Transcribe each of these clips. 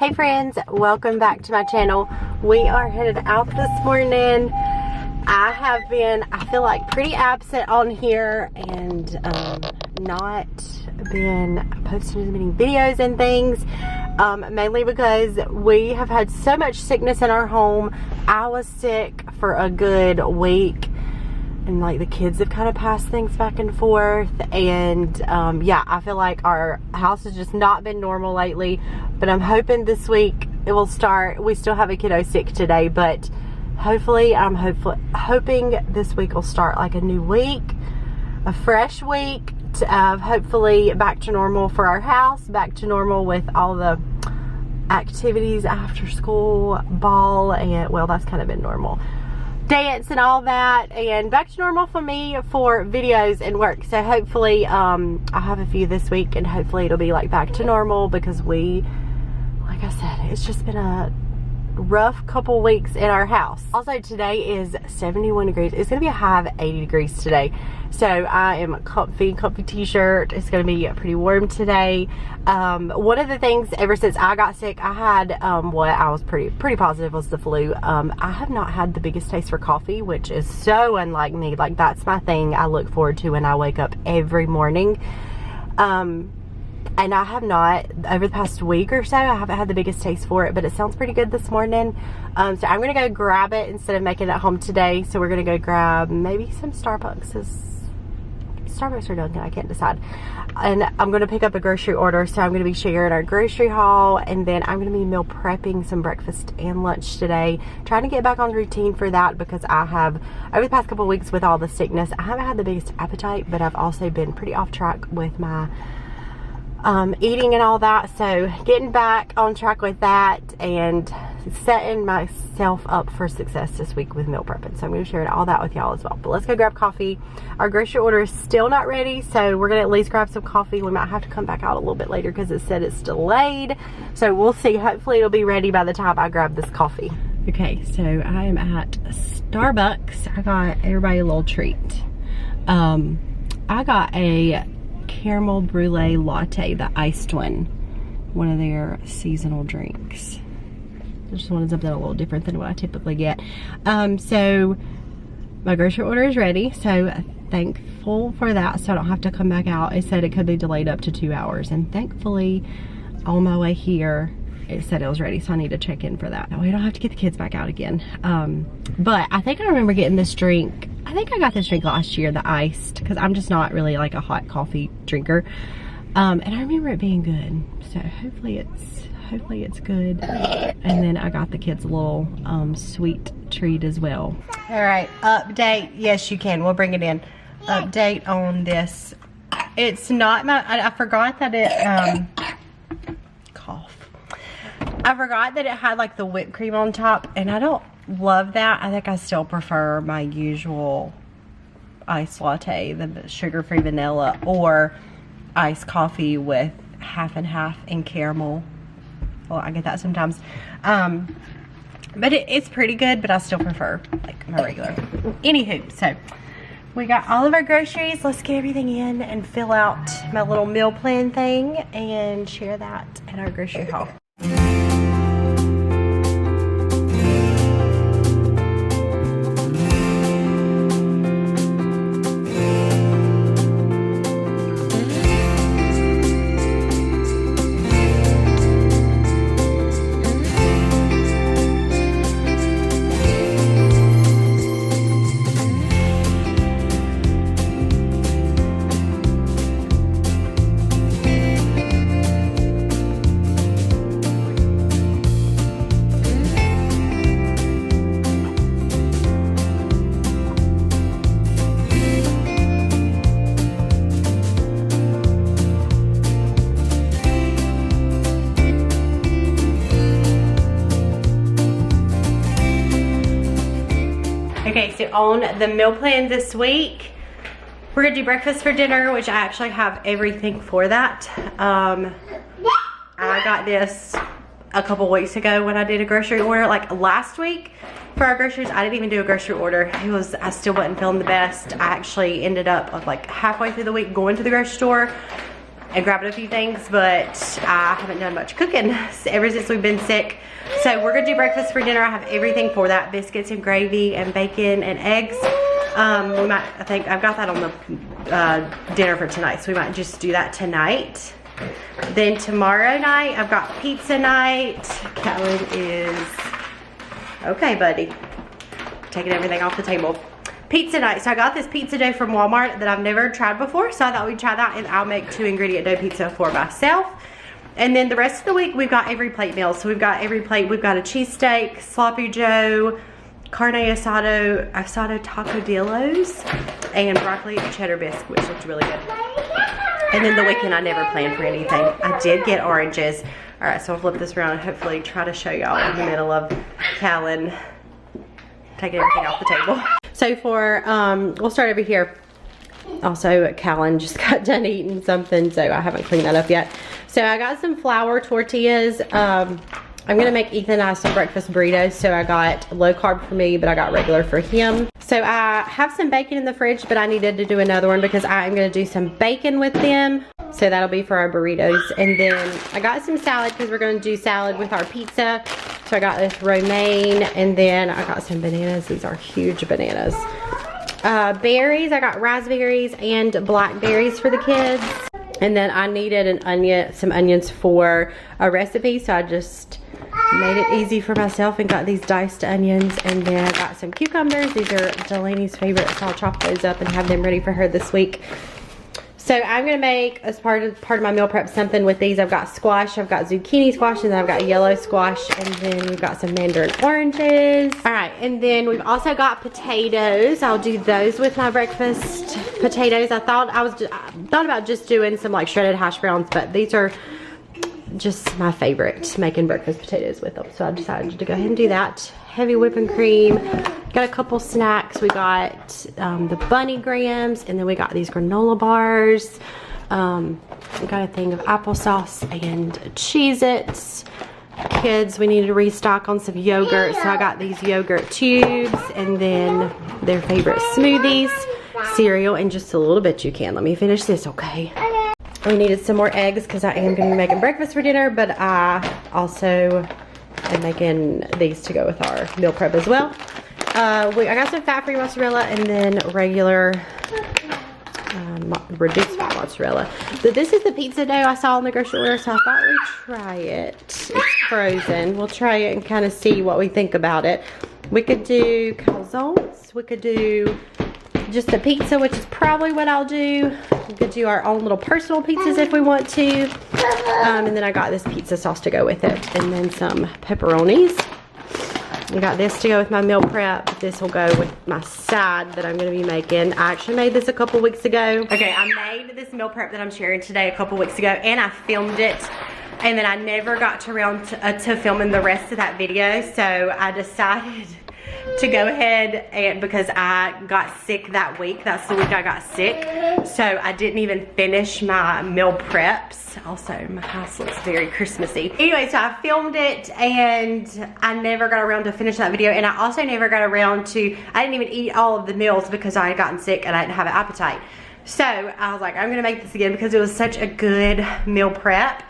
Hey friends, welcome back to my channel. We are headed out this morning. I have been, I feel like, pretty absent on here and not been posting as many videos and things, mainly because we have had so much sickness in our home. I was sick for a good week and like the kids have kind of passed things back and forth, and yeah, I feel like our house has just not been normal lately, but I'm hoping this week it will start. We still have a kiddo sick today, but hopefully I'm hoping this week will start like a new week, a fresh week, hopefully back to normal for our house, back to normal with all the activities after school, ball, and well, that's kind of been normal, dance and all that, and back to normal for me for videos and work. So hopefully I have a few this week, and hopefully it'll be like back to normal, because we, like I said, it's just been a rough couple weeks in our house. Also, today is 71 degrees. It's gonna be a high of 80 degrees today, so I am comfy t-shirt. It's gonna be pretty warm today. One of the things, ever since I got sick, I had what I was pretty positive was the flu. I have not had the biggest taste for coffee, which is so unlike me. Like, that's my thing I look forward to when I wake up every morning. And I have not, over the past week or so, I haven't had the biggest taste for it, but it sounds pretty good this morning. So I'm going to go grab it instead of making it at home today. So we're going to go grab maybe some Starbucks or Dunkin', I can't decide. And I'm going to pick up a grocery order, so I'm going to be sharing our grocery haul, and then I'm going to be meal prepping some breakfast and lunch today. Trying to get back on routine for that, because I have, over the past couple of weeks with all the sickness, I haven't had the biggest appetite, but I've also been pretty off track with my eating and all that. So getting back on track with that and setting myself up for success this week with meal prepping. So I'm going to share all that with y'all as well. But let's go grab coffee. Our grocery order is still not ready, so we're going to at least grab some coffee. We might have to come back out a little bit later because it said it's delayed. So we'll see. Hopefully it'll be ready by the time I grab this coffee. Okay, so I am at Starbucks. I got everybody a little treat. I got a caramel brulee latte, the iced one of their seasonal drinks. I just wanted something a little different than what I typically get. So my grocery order is ready, so thankful for that, so I don't have to come back out. It said it could be delayed up to 2 hours, and thankfully on my way here it said it was ready, so I need to check in for that. We don't have to get the kids back out again. But I think I remember getting this drink. I think I got this drink last year, the iced, because I'm just not really like a hot coffee drinker. And I remember it being good, so hopefully it's good. And then I got the kids a little sweet treat as well. All right, update. Yes, you can. We'll bring it in. Update on this. It's not my. I forgot that it. Cough. I forgot that it had like the whipped cream on top, and I don't love that. I think I still prefer my usual iced latte, the sugar-free vanilla, or iced coffee with half and half and caramel. Well, I get that sometimes. But it's pretty good, but I still prefer like my regular. Anywho, so we got all of our groceries. Let's get everything in and fill out my little meal plan thing and share that in our grocery haul. Okay, so on the meal plan this week, we're gonna do breakfast for dinner, which I actually have everything for that. I got this a couple weeks ago when I did a grocery order, like last week for our groceries. I didn't even do a grocery order. I still wasn't feeling the best. I actually ended up like halfway through the week going to the grocery store and grabbing a few things, but I haven't done much cooking ever since we've been sick. So we're gonna do breakfast for dinner. I have everything for that: biscuits and gravy and bacon and eggs. I think I've got that on the dinner for tonight, so we might just do that tonight. Then tomorrow night, I've got pizza night. Callan is, okay buddy, taking everything off the table. Pizza night. So I got this pizza dough from Walmart that I've never tried before, so I thought we'd try that, and I'll make 2-ingredient dough pizza for myself. And then the rest of the week, we've got every plate meal. So we've got every plate. We've got a cheesesteak, sloppy joe, carne asado tacodillos, and broccoli and cheddar bisque, which looked really good. And then the weekend, I never planned for anything. I did get oranges. All right, so I'll flip this around and hopefully try to show y'all in the middle of Callan taking everything off the table. So for, we'll start over here. Also, Callan just got done eating something, so I haven't cleaned that up yet. So I got some flour tortillas. I'm gonna make Ethan and I some breakfast burritos. So I got low carb for me, but I got regular for him. So I have some bacon in the fridge, but I needed to do another one because I am gonna do some bacon with them. So that'll be for our burritos. And then I got some salad because we're gonna do salad with our pizza. So I got this romaine, and then I got some bananas. These are huge bananas. Berries, I got raspberries and blackberries for the kids. And then I needed some onions for a recipe, so I just made it easy for myself and got these diced onions. And then I got some cucumbers. These are Delaney's favorites, so I'll chop those up and have them ready for her this week. So I'm gonna make, as part of my meal prep, something with these. I've got squash, I've got zucchini squash, and then I've got yellow squash, and then we've got some mandarin oranges. All right, and then we've also got potatoes. I'll do those with my breakfast potatoes. I thought about just doing some like shredded hash browns, but these are just my favorite, making breakfast potatoes with them. So I decided to go ahead and do that. Heavy whipping cream. Got a couple snacks. We got the bunny grahams, and then we got these granola bars. We got a thing of applesauce and Cheez-Its. Kids, we needed to restock on some yogurt, so I got these yogurt tubes, and then their favorite smoothies, cereal, and just a little bit you can. Let me finish this, okay? We needed some more eggs because I am going to be making breakfast for dinner, but I also am making these to go with our meal prep as well. I got some fat-free mozzarella and then regular reduced fat mozzarella. So this is the pizza dough I saw in the grocery order, so I thought we'd try it. It's frozen. We'll try it and kind of see what we think about it. We could do calzones. We could do just a pizza, which is probably what I'll do. We could do our own little personal pizzas if we want to. And then I got this pizza sauce to go with it, and then some pepperonis. I got this to go with my meal prep. This will go with my side that I'm going to be making. I actually made this a couple weeks ago. Okay, I made this meal prep that I'm sharing today a couple weeks ago, and I filmed it. And then I never got around to filming the rest of that video, so I decided to go ahead, and because I got sick that week, that's the week I got sick, so I didn't even finish my meal preps. Also, my house looks very Christmassy. Anyway, so I filmed it, and I never got around to finish that video, and I also never got around to, I didn't even eat all of the meals because I had gotten sick and I didn't have an appetite. So I was like, I'm gonna make this again because it was such a good meal prep.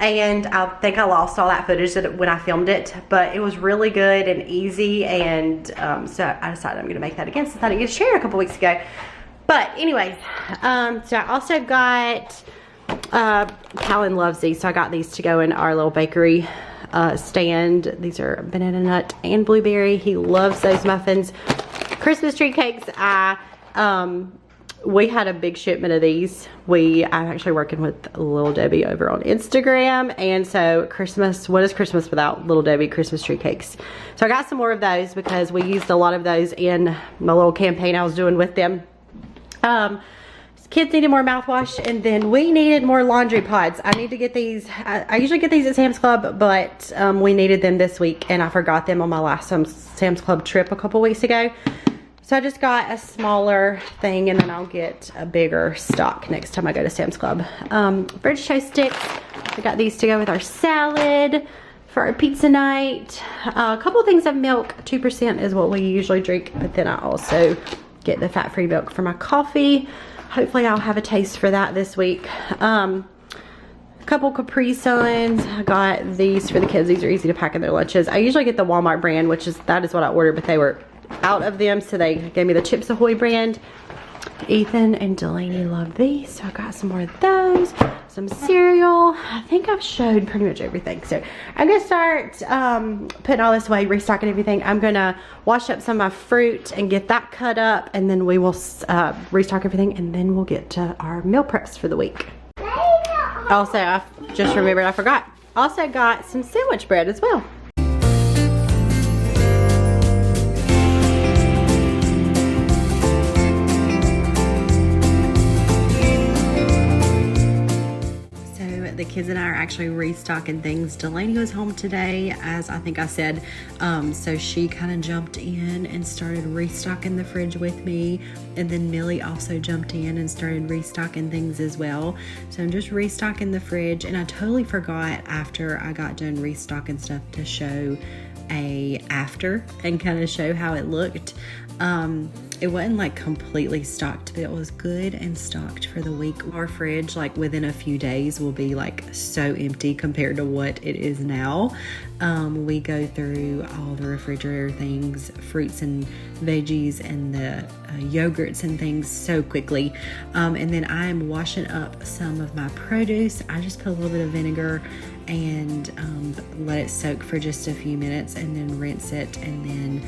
And I think I lost all that footage when I filmed it, but it was really good and easy, and so I decided I'm gonna make that again since I didn't get to share a couple weeks ago. But anyways, so I also got, Callan loves these, so I got these to go in our little bakery stand. These are banana nut and blueberry. He loves those muffins. Christmas tree cakes, we had a big shipment of these. I'm actually working with Little Debbie over on Instagram, and so Christmas, what is Christmas without Little Debbie Christmas tree cakes? So I got some more of those because we used a lot of those in my little campaign I was doing with them. Kids needed more mouthwash, and then we needed more laundry pods. I need to get these. I usually get these at Sam's Club, but we needed them this week, and I forgot them on my last Sam's Club trip a couple weeks ago. So I just got a smaller thing, and then I'll get a bigger stock next time I go to Sam's Club. French toast sticks. I got these to go with our salad for our pizza night. A couple things of milk. 2% is what we usually drink, but then I also get the fat-free milk for my coffee. Hopefully I'll have a taste for that this week. A couple Capri Suns. I got these for the kids. These are easy to pack in their lunches. I usually get the Walmart brand, that is what I ordered, but they were out of them, so they gave me the Chips Ahoy brand. Ethan and Delaney love these, so I got some more of those. Some cereal. I think I've showed pretty much everything, so I'm gonna start putting all this away, restocking everything. I'm gonna wash up some of my fruit and get that cut up, and then we will restock everything, and then we'll get to our meal preps for the week. Also, I just remembered I forgot. Also got some sandwich bread as well. The kids and I are actually restocking things. Delaney was home today, as I think I said, so she kind of jumped in and started restocking the fridge with me, and then Millie also jumped in and started restocking things as well. So I'm just restocking the fridge, and I totally forgot after I got done restocking stuff to show a after and kind of show how it looked. It wasn't like completely stocked, but it was good and stocked for the week. Our fridge, like within a few days, will be like so empty compared to what it is now. We go through all the refrigerator things, fruits and veggies and the yogurts and things so quickly. And then I am washing up some of my produce. I just put a little bit of vinegar and let it soak for just a few minutes, and then rinse it, and then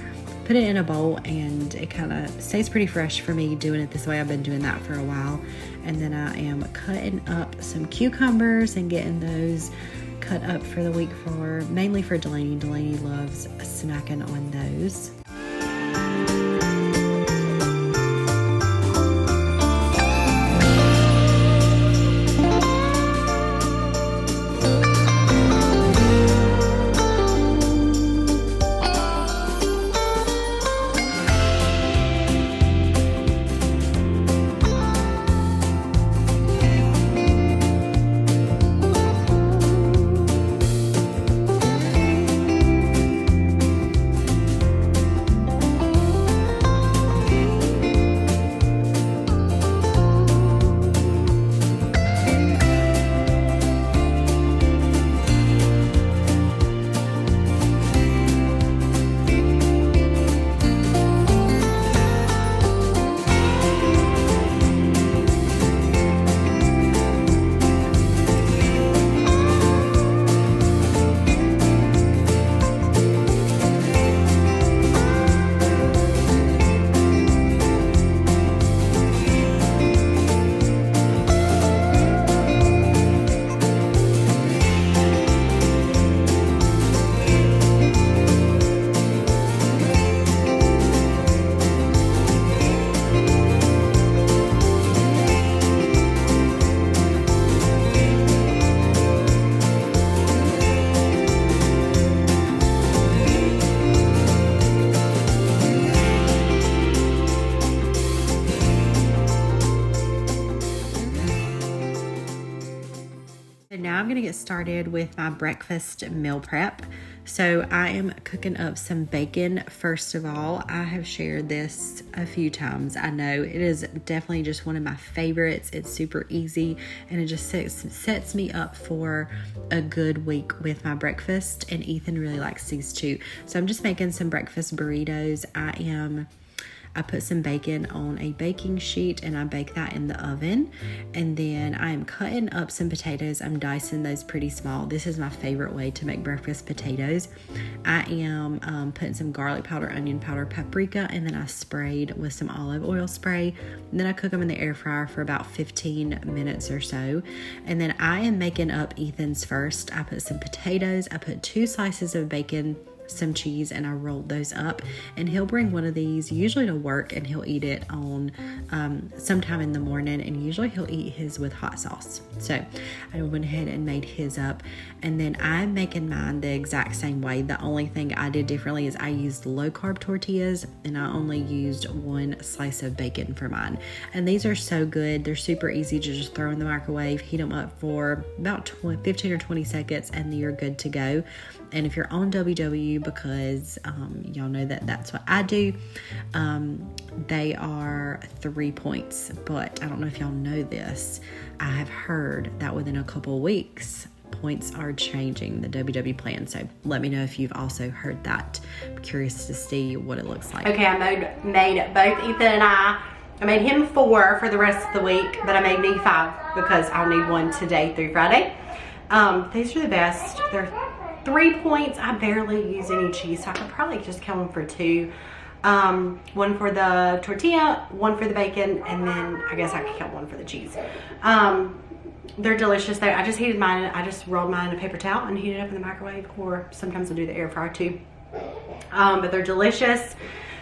put it in a bowl, and it kind of stays pretty fresh for me doing it this way. I've been doing that for a while. And then I am cutting up some cucumbers and getting those cut up for the week, mainly for Delaney. Delaney loves snacking on those. Now I'm gonna get started with my breakfast meal prep. So I am cooking up some bacon. First of all, I have shared this a few times. I know it is definitely just one of my favorites. It's super easy, and it just sets me up for a good week with my breakfast, and Ethan really likes these too. So I'm just making some breakfast burritos. I put some bacon on a baking sheet and I bake that in the oven. And then I am cutting up some potatoes. I'm dicing those pretty small. This is my favorite way to make breakfast potatoes. I am putting some garlic powder, onion powder, paprika, and then I sprayed with some olive oil spray. And then I cook them in the air fryer for about 15 minutes or so. And then I am making up Ethan's first. I put some potatoes, I put 2 slices of bacon, some cheese, and I rolled those up, and he'll bring one of these usually to work, and he'll eat it on sometime in the morning, and usually he'll eat his with hot sauce. So I went ahead and made his up, and then I'm making mine the exact same way. The only thing I did differently is I used low carb tortillas, and I only used 1 slice of bacon for mine. And these are so good. They're super easy to just throw in the microwave, heat them up for about 15 or 20 seconds, and you're good to go. And if you're on WW, you because y'all know that that's what I do. They are 3 points, but I don't know if y'all know this. I have heard that within a couple weeks, points are changing the WW plan. So let me know if you've also heard that. I'm curious to see what it looks like. Okay, I made both Ethan and I made him 4 for the rest of the week, but I made me 5 because I'll need one today through Friday. These are the best. They're 3 points. I barely use any cheese, so I could probably just count them for 2. One for the tortilla, one for the bacon, and then I guess I could count one for the cheese. They're delicious though. I just heated mine. I just rolled mine in a paper towel and heated it up in the microwave, or sometimes I'll do the air fryer too. But they're delicious.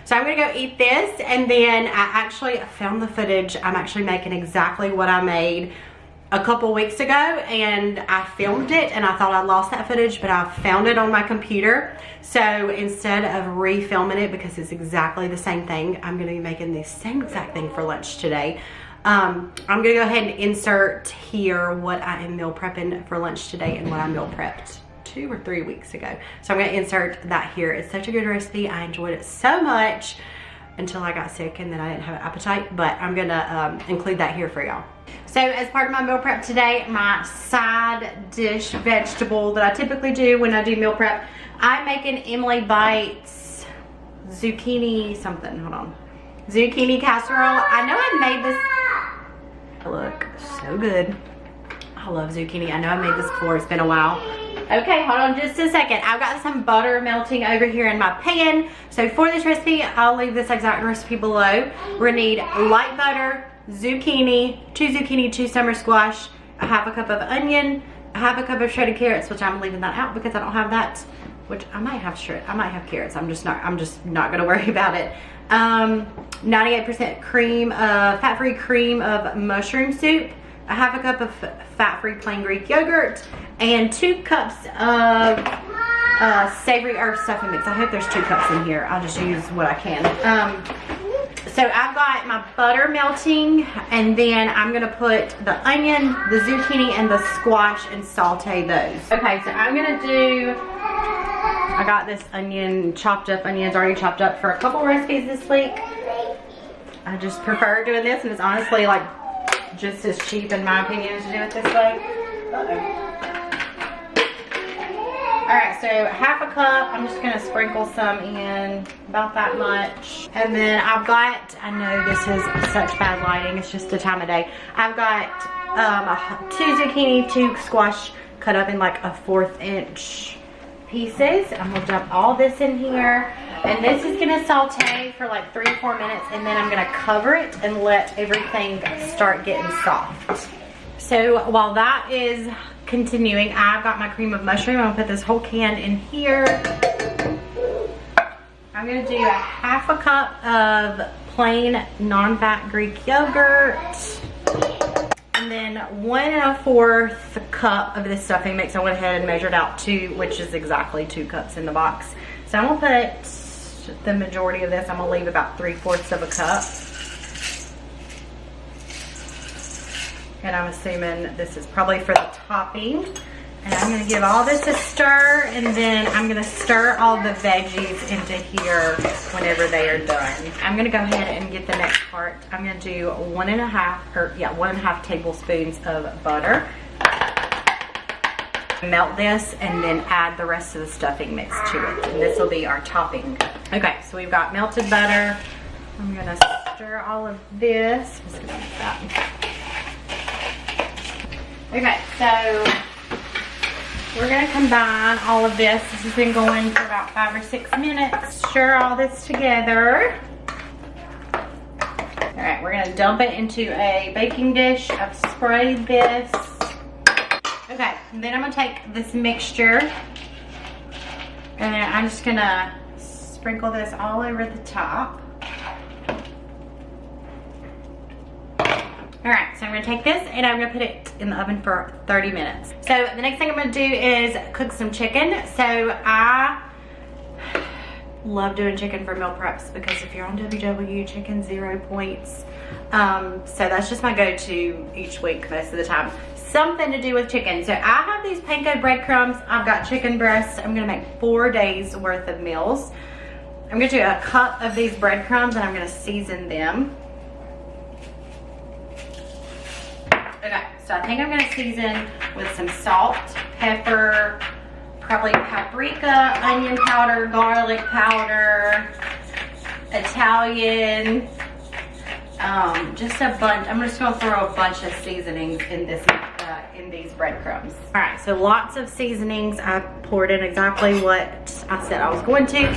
So I'm gonna go eat this, and then I actually found the footage. I'm actually making exactly what I made a couple weeks ago, and I filmed it, and I thought I lost that footage, but I found it on my computer. So instead of re-filming it, because it's exactly the same thing, I'm gonna be making the same exact thing for lunch today. I'm gonna go ahead and insert here what I am meal prepping for lunch today and what I meal prepped 2 or 3 weeks ago. So I'm gonna insert that here. It's such a good recipe. I enjoyed it so much until I got sick and then I didn't have an appetite, but I'm gonna include that here for y'all. So as part of my meal prep today, my side dish vegetable that I typically do when I do meal prep, I'm making Emily Bites zucchini something, hold on. Zucchini casserole. I know I made this, look, so good. I love zucchini. I know I made this before, it's been a while. Okay, hold on just a second. I've got some butter melting over here in my pan. So for this recipe, I'll leave this exact recipe below. We're gonna need light butter, zucchini, 2 zucchini, 2 summer squash, a half a cup of onion, a half a cup of shredded carrots, which I'm leaving that out because I don't have that, which I might have carrots. I'm just not gonna worry about it. 98% cream, fat-free cream of mushroom soup, a half a cup of fat-free plain Greek yogurt, and 2 cups of savory herb stuffing mix. I hope there's 2 cups in here. I'll just use what I can. So I've got my butter melting, and then I'm gonna put the onion, the zucchini, and the squash and saute those. Okay, so I'm gonna do, I got this onion, chopped up onions already chopped up for a couple recipes this week. I just prefer doing this, and it's honestly like just as cheap in my opinion to do it this way. Alright, so half a cup, I'm just gonna sprinkle some in, about that much. And then I've got, I know this is such bad lighting, it's just the time of day. I've got 2 zucchini, 2 squash cut up in like a 1/4 inch pieces. I'm gonna dump all this in here, and this is gonna saute for like 3 or 4 minutes, and then I'm gonna cover it and let everything start getting soft. So while that is continuing, I've got my cream of mushroom. I'm gonna put this whole can in here. I'm gonna do a half a cup of plain non-fat Greek yogurt, and then 1 1/4 cup of this stuffing mix. I went ahead and measured out 2, which is exactly 2 cups in the box. So I'm gonna put the majority of this. I'm gonna leave about 3/4 of a cup. And I'm assuming this is probably for the topping. And I'm gonna give all this a stir, and then I'm gonna stir all the veggies into here whenever they are done. I'm gonna go ahead and get the next part. I'm gonna do 1.5 tablespoons of butter. Melt this and then add the rest of the stuffing mix to it. And this will be our topping. Okay, so we've got melted butter. I'm gonna stir all of this. I'm just gonna make that. Okay, so we're gonna combine all of this. This has been going for about 5 or 6 minutes. Stir all this together. All right, we're gonna dump it into a baking dish. I've sprayed this. Okay, and then I'm gonna take this mixture, and then I'm just gonna sprinkle this all over the top. All right, so I'm gonna take this and I'm gonna put it in the oven for 30 minutes. So the next thing I'm gonna do is cook some chicken. So I love doing chicken for meal preps because if you're on WW, chicken 0 points. So that's just my go-to each week most of the time. something to do with chicken. So I have these panko breadcrumbs. I've got chicken breasts. I'm gonna make 4 days worth of meals. I'm gonna do a cup of these breadcrumbs and I'm gonna season them. Okay, so I think I'm gonna season with some salt, pepper, probably paprika, onion powder, garlic powder, Italian, just a bunch. I'm just gonna throw a bunch of seasonings in this, in these breadcrumbs. All right, so lots of seasonings. I poured in exactly what I said I was going to.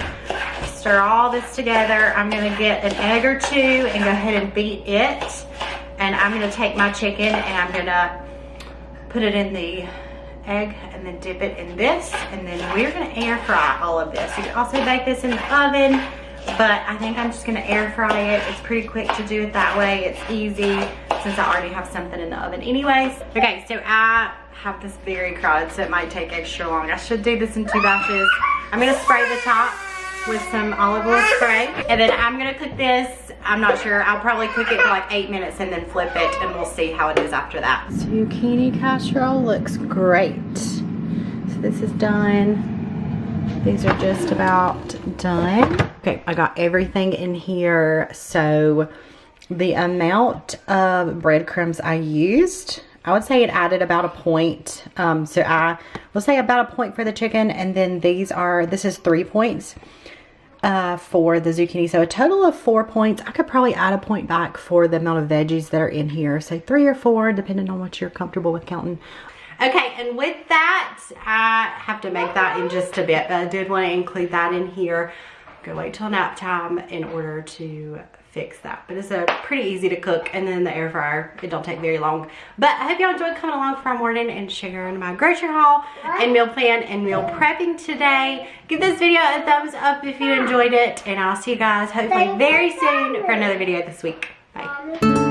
Stir all this together. I'm gonna get an egg or 2 and go ahead and beat it. And I'm gonna take my chicken and I'm gonna put it in the egg and then dip it in this. And then we're gonna air fry all of this. You can also bake this in the oven, but I think I'm just gonna air fry it. It's pretty quick to do it that way. It's easy since I already have something in the oven anyways. Okay, so I have this very crowded, so it might take extra long. I should do this in 2 batches. I'm gonna spray the top with some olive oil spray, and then I'm gonna cook this. I'm not sure, I'll probably cook it for like 8 minutes and then flip it, and we'll see how it is after that. Zucchini casserole looks great. So this is done. These are just about done. Okay, I got everything in here. So the amount of breadcrumbs I used, I would say it added about a point. So I will say about a point for the chicken, and then this is 3 points for the zucchini. So a total of 4 points. I could probably add a point back for the amount of veggies that are in here. So 3 or 4, depending on what you're comfortable with counting. Okay, and with that, I have to make that in just a bit, but I did want to include that in here. I'm gonna wait till nap time in order to fix that, but it's a pretty easy to cook, and then the air fryer, it don't take very long. But I hope y'all enjoyed coming along for our morning and sharing my grocery haul and meal plan and meal prepping today. Give this video a thumbs up if you enjoyed it, and I'll see you guys hopefully very soon for another video this week. Bye.